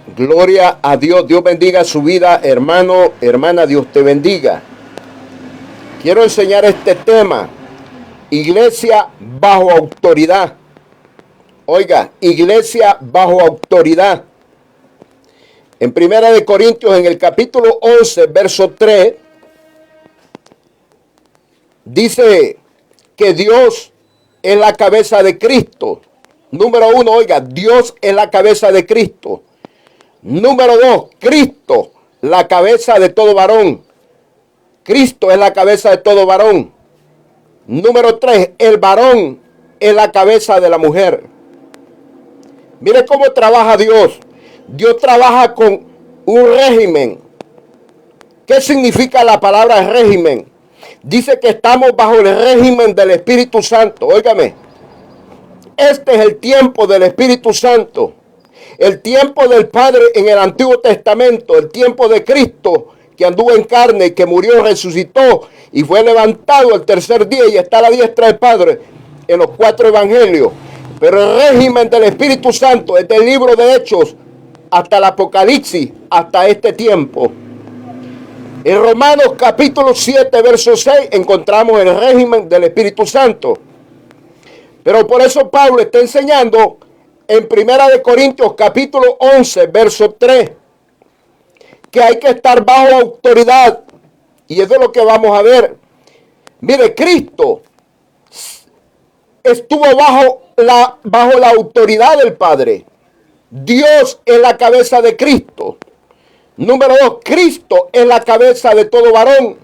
Gloria a Dios. Dios bendiga su vida, hermano, hermana. Dios te bendiga. Quiero enseñar este tema. Iglesia bajo autoridad. Oiga, iglesia bajo autoridad. En Primera de Corintios, en el capítulo 11, verso 3, dice que Dios es la cabeza de Cristo. Número 1, oiga, Dios es la cabeza de Cristo. Número 2, Cristo, la cabeza de todo varón. Cristo es la cabeza de todo varón. Número 3, el varón es la cabeza de la mujer. Mire cómo trabaja Dios. Dios trabaja con un régimen. ¿Qué significa la palabra régimen? Dice que estamos bajo el régimen del Espíritu Santo. Óigame, este es el tiempo del Espíritu Santo. El tiempo del Padre en el Antiguo Testamento, el tiempo de Cristo que anduvo en carne y que murió, resucitó y fue levantado el tercer día y está a la diestra del Padre en los 4 evangelios. Pero el régimen del Espíritu Santo es del libro de Hechos hasta el Apocalipsis, hasta este tiempo. En Romanos capítulo 7, verso 6 encontramos el régimen del Espíritu Santo. Pero por eso Pablo está enseñando en Primera de Corintios capítulo 11, verso 3, que hay que estar bajo autoridad. Y eso es lo que vamos a ver. Mire, Cristo estuvo bajo la autoridad del Padre. Dios es la cabeza de Cristo. Número 2, Cristo es la cabeza de todo varón.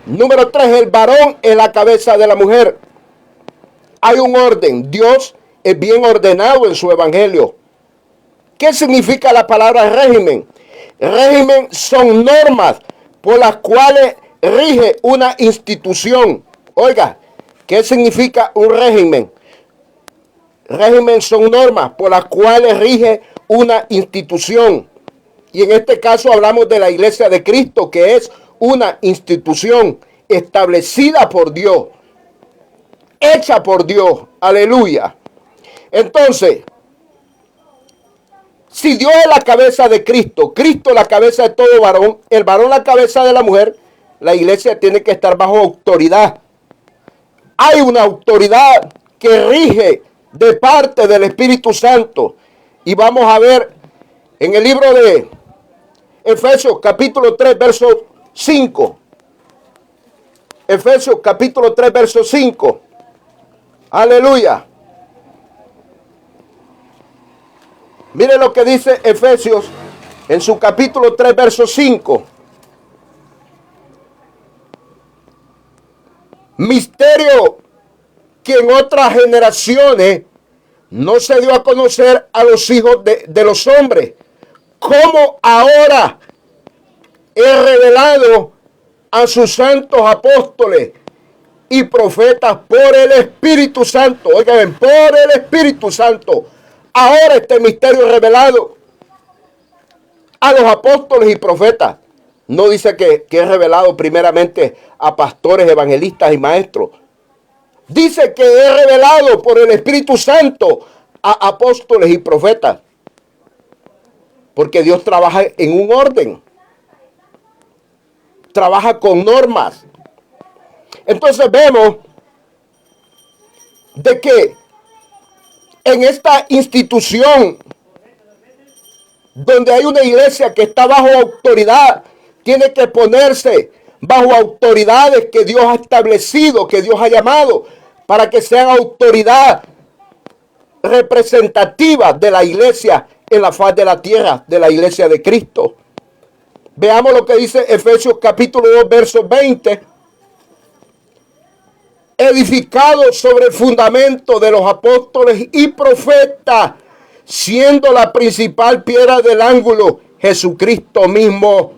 Número 3, el varón es la cabeza de la mujer. Hay un orden. Dios es bien ordenado en su evangelio. ¿Qué significa la palabra régimen? Régimen son normas por las cuales rige una institución. Oiga, ¿qué significa un régimen? Régimen son normas por las cuales rige una institución. Y en este caso hablamos de la Iglesia de Cristo, que es una institución establecida por Dios, hecha por Dios. Aleluya. Entonces, si Dios es la cabeza de Cristo, Cristo la cabeza de todo varón, el varón la cabeza de la mujer, la iglesia tiene que estar bajo autoridad. Hay una autoridad que rige de parte del Espíritu Santo. Y vamos a ver en el libro de Efesios capítulo 3, verso 5. Efesios capítulo 3, verso 5. Aleluya. Mire lo que dice Efesios en su capítulo 3, verso 5. Misterio que en otras generaciones no se dio a conocer a los hijos de los hombres, como ahora es revelado a sus santos apóstoles y profetas por el Espíritu Santo. Oigan, por el Espíritu Santo. Ahora este misterio es revelado a los apóstoles y profetas. No dice que es revelado primeramente a pastores, evangelistas y maestros. Dice que es revelado por el Espíritu Santo a apóstoles y profetas. Porque Dios trabaja en un orden. Trabaja con normas. Entonces vemos de que en esta institución donde hay una iglesia que está bajo autoridad, tiene que ponerse bajo autoridades que Dios ha establecido, que Dios ha llamado, para que sean autoridad representativa de la iglesia en la faz de la tierra, de la iglesia de Cristo. Veamos lo que dice Efesios capítulo 2, verso 20. Edificado sobre el fundamento de los apóstoles y profetas, siendo la principal piedra del ángulo Jesucristo mismo,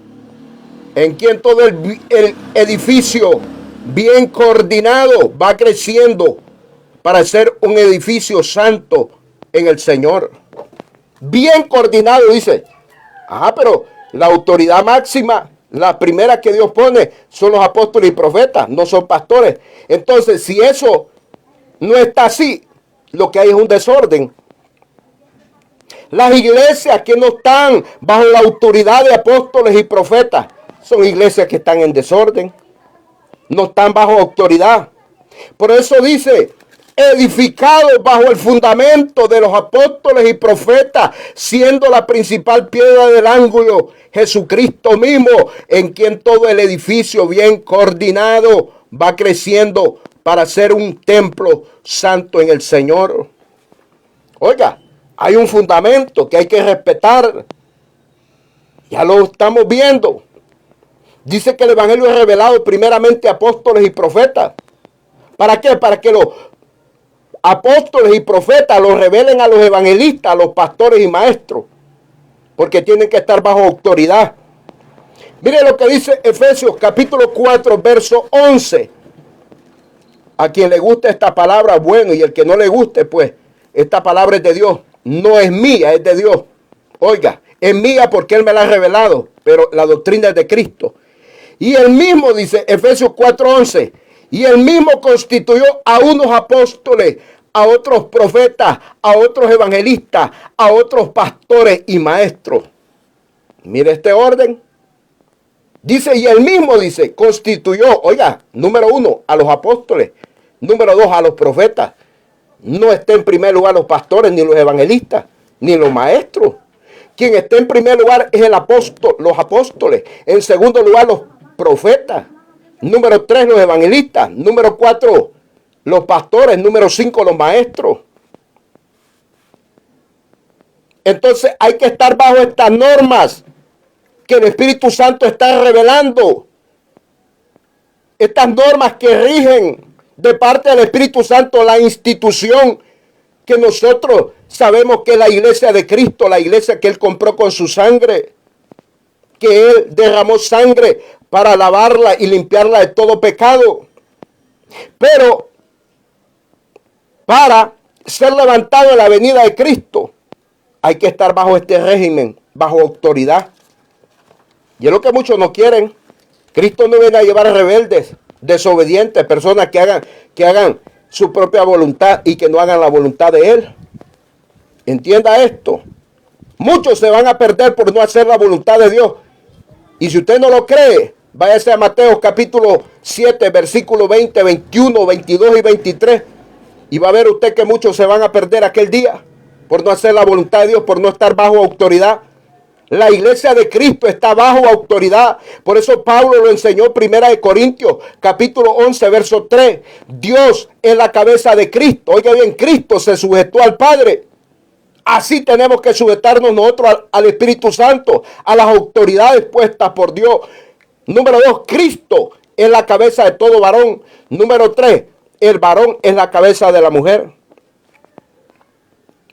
en quien todo el edificio bien coordinado va creciendo para ser un edificio santo en el Señor. Bien coordinado, dice. Pero la autoridad máxima, la primera que Dios pone, son los apóstoles y profetas, no son pastores. Entonces, si eso no está así, lo que hay es un desorden. Las iglesias que no están bajo la autoridad de apóstoles y profetas son iglesias que están en desorden, no están bajo autoridad. Por eso dice, edificados bajo el fundamento de los apóstoles y profetas, siendo la principal piedra del ángulo Jesucristo mismo, en quien todo el edificio bien coordinado va creciendo para ser un templo santo en el Señor. Oiga, hay un fundamento que hay que respetar. Ya lo estamos viendo. Dice que el evangelio es revelado primeramente a apóstoles y profetas. ¿Para qué? Para que los apóstoles y profetas los revelen a los evangelistas, a los pastores y maestros. Porque tienen que estar bajo autoridad. Mire lo que dice Efesios capítulo 4, verso 11. A quien le guste esta palabra, bueno, y el que no le guste, pues, esta palabra es de Dios. No es mía, es de Dios. Oiga, es mía porque Él me la ha revelado, pero la doctrina es de Cristo. Y Él mismo, dice Efesios 4:11, y Él mismo constituyó a unos apóstoles, a otros profetas, a otros evangelistas, a otros pastores y maestros. Mire este orden. Dice, y Él mismo, dice, constituyó, oiga, número 1, a los apóstoles. Número 2, a los profetas. No está en primer lugar los pastores, ni los evangelistas, ni los maestros. Quien está en primer lugar es el apóstol, los apóstoles. En segundo lugar, los profetas. Número 3, los evangelistas. Número 4, los pastores. Número 5, los maestros. Entonces hay que estar bajo estas normas que el Espíritu Santo está revelando. Estas normas que rigen de parte del Espíritu Santo la institución que nosotros sabemos que es la iglesia de Cristo, la iglesia que Él compró con su sangre, que Él derramó sangre para lavarla y limpiarla de todo pecado. Pero para ser levantado en la venida de Cristo, hay que estar bajo este régimen, bajo autoridad. Y es lo que muchos no quieren. Cristo no viene a llevar a rebeldes, desobedientes, personas que hagan su propia voluntad y que no hagan la voluntad de Él. Entienda esto. Muchos se van a perder por no hacer la voluntad de Dios. Y si usted no lo cree, váyase a Mateo capítulo 7, versículo 20, 21, 22 y 23. Y va a ver usted que muchos se van a perder aquel día por no hacer la voluntad de Dios, por no estar bajo autoridad. La iglesia de Cristo está bajo autoridad. Por eso Pablo lo enseñó primera de Corintios, capítulo 11, verso 3. Dios es la cabeza de Cristo. Oiga bien, Cristo se sujetó al Padre. Así tenemos que sujetarnos nosotros al Espíritu Santo, a las autoridades puestas por Dios. Número 2, Cristo es la cabeza de todo varón. Número 3, el varón es la cabeza de la mujer.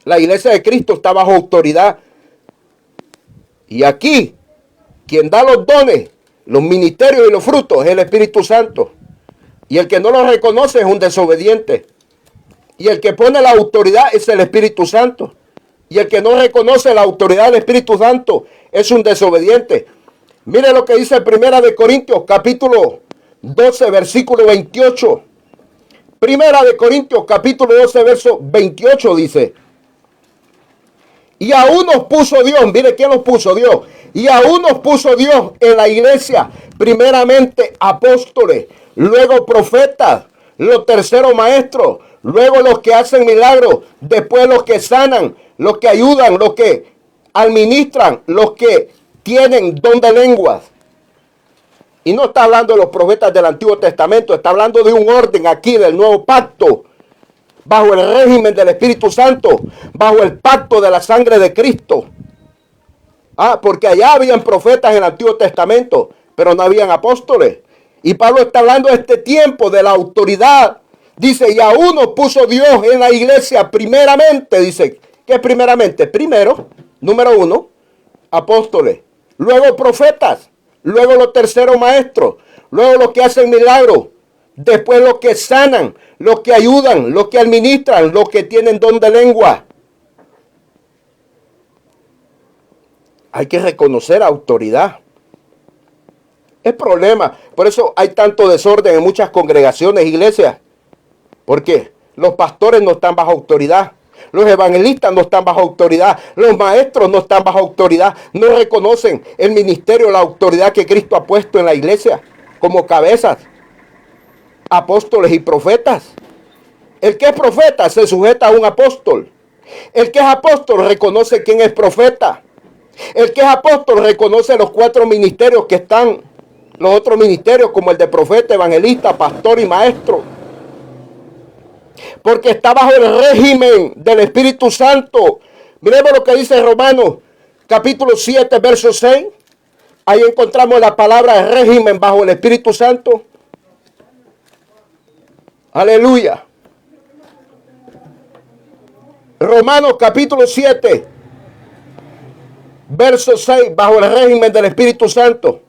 La iglesia de Cristo está bajo autoridad. Y aquí, quien da los dones, los ministerios y los frutos es el Espíritu Santo. Y el que no lo reconoce es un desobediente. Y el que pone la autoridad es el Espíritu Santo. Y el que no reconoce la autoridad del Espíritu Santo es un desobediente. Mire lo que dice Primera de Corintios, capítulo 12, versículo 28. Primera de Corintios, capítulo 12, verso 28 dice: y aún nos puso Dios, mire quién nos puso Dios, y aún nos puso Dios en la iglesia, primeramente apóstoles, luego profetas, los terceros maestros, luego los que hacen milagros, después los que sanan, los que ayudan, los que administran, los que tienen don de lenguas. Y no está hablando de los profetas del Antiguo Testamento, está hablando de un orden aquí del Nuevo Pacto, bajo el régimen del Espíritu Santo, bajo el pacto de la sangre de Cristo. Porque allá habían profetas en el Antiguo Testamento, pero no habían apóstoles. Y Pablo está hablando de este tiempo, de la autoridad. Dice, y aún nos puso Dios en la iglesia primeramente. Dice, ¿qué es primeramente? Primero, número 1, apóstoles. Luego profetas. Luego los terceros maestros. Luego los que hacen milagros. Después los que sanan, los que ayudan, los que administran, los que tienen don de lengua. Hay que reconocer autoridad. Es problema. Por eso hay tanto desorden en muchas congregaciones, iglesias. Porque los pastores no están bajo autoridad. Los evangelistas no están bajo autoridad. Los maestros no están bajo autoridad. No reconocen el ministerio, la autoridad que Cristo ha puesto en la iglesia como cabezas, apóstoles y profetas. El que es profeta se sujeta a un apóstol. El que es apóstol reconoce quién es profeta. El que es apóstol reconoce los 4 ministerios que están, los otros ministerios como el de profeta, evangelista, pastor y maestro. Porque está bajo el régimen del Espíritu Santo. Miremos lo que dice Romanos capítulo 7, verso 6. Ahí encontramos la palabra régimen bajo el Espíritu Santo. Aleluya. Romanos capítulo 7, verso 6, bajo el régimen del Espíritu Santo.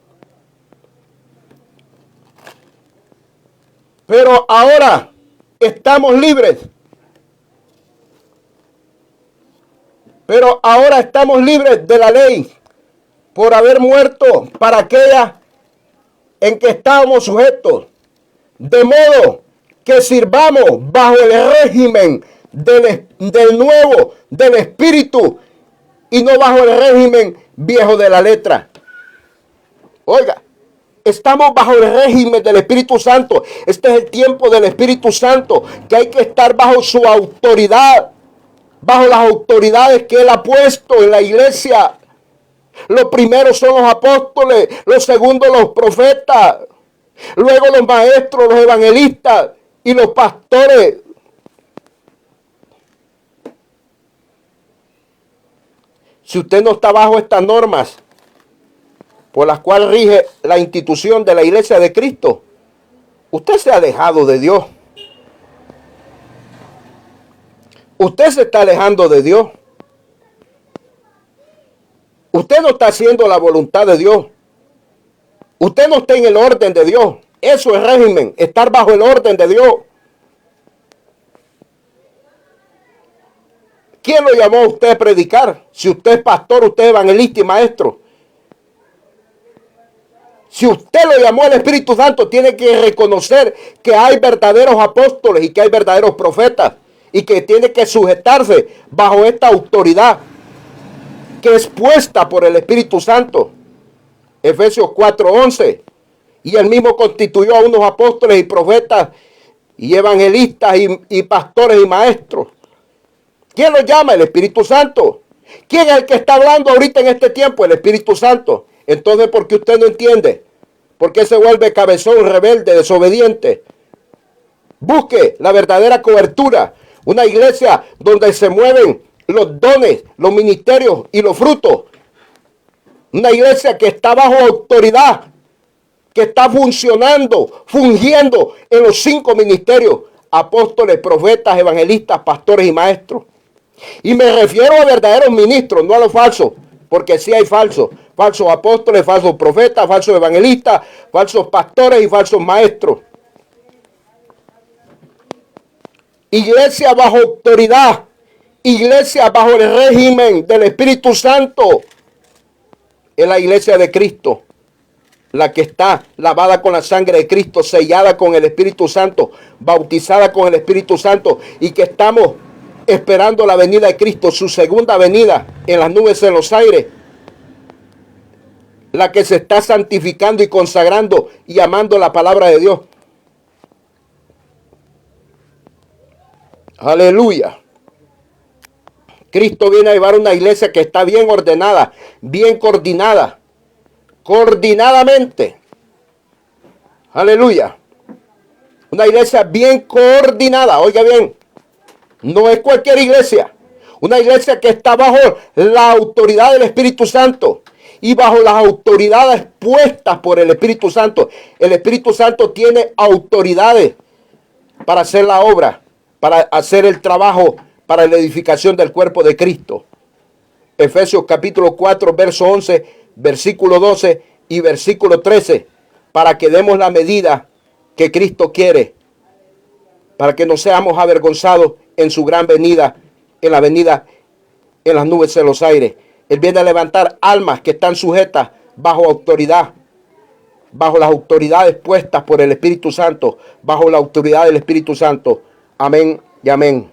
Pero ahora estamos libres. Pero ahora estamos libres de la ley por haber muerto para aquella en que estábamos sujetos. De modo que sirvamos bajo el régimen del nuevo, del Espíritu, y no bajo el régimen viejo de la letra. Oiga, estamos bajo el régimen del Espíritu Santo. Este es el tiempo del Espíritu Santo, que hay que estar bajo su autoridad, bajo las autoridades que Él ha puesto en la iglesia. Los primeros son los apóstoles, los segundos los profetas, luego los maestros, los evangelistas y los pastores. Si usted no está bajo estas normas por las cuales rige la institución de la iglesia de Cristo, usted se ha alejado de Dios. Usted se está alejando de Dios. Usted no está haciendo la voluntad de Dios. Usted no está en el orden de Dios. Eso es régimen, estar bajo el orden de Dios. ¿Quién lo llamó a usted a predicar? Si usted es pastor, usted es evangelista y maestro. Si usted lo llamó al Espíritu Santo, tiene que reconocer que hay verdaderos apóstoles y que hay verdaderos profetas. Y que tiene que sujetarse bajo esta autoridad que es puesta por el Espíritu Santo. Efesios 4:11. Y él mismo constituyó a unos apóstoles y profetas y evangelistas y pastores y maestros. ¿Quién lo llama? El Espíritu Santo. ¿Quién es el que está hablando ahorita en este tiempo? El Espíritu Santo. Entonces, ¿por qué usted no entiende? ¿Por qué se vuelve cabezón, rebelde, desobediente? Busque la verdadera cobertura. Una iglesia donde se mueven los dones, los ministerios y los frutos. Una iglesia que está bajo autoridad, que está fungiendo en los 5 ministerios: apóstoles, profetas, evangelistas, pastores y maestros. Y me refiero a verdaderos ministros, no a los falsos, porque sí hay falsos apóstoles, falsos profetas, falsos evangelistas, falsos pastores y falsos maestros. Iglesia bajo autoridad, iglesia bajo el régimen del Espíritu Santo, es la iglesia de Cristo, la que está lavada con la sangre de Cristo, sellada con el Espíritu Santo, bautizada con el Espíritu Santo, y que estamos esperando la venida de Cristo, su segunda venida en las nubes en los aires. La que se está santificando y consagrando y amando la palabra de Dios. Aleluya. Cristo viene a llevar una iglesia que está bien ordenada, bien coordinada, coordinadamente. Aleluya. Una iglesia bien coordinada, oiga bien. No es cualquier iglesia. Una iglesia que está bajo la autoridad del Espíritu Santo y bajo las autoridades puestas por el Espíritu Santo. El Espíritu Santo tiene autoridades para hacer la obra, para hacer el trabajo, para la edificación del cuerpo de Cristo. Efesios capítulo 4, verso 11, versículo 12 y versículo 13. Para que demos la medida que Cristo quiere, para que no seamos avergonzados en su gran venida, en la venida en las nubes de los aires. Él viene a levantar almas que están sujetas bajo autoridad, bajo las autoridades puestas por el Espíritu Santo, bajo la autoridad del Espíritu Santo. Amén y amén.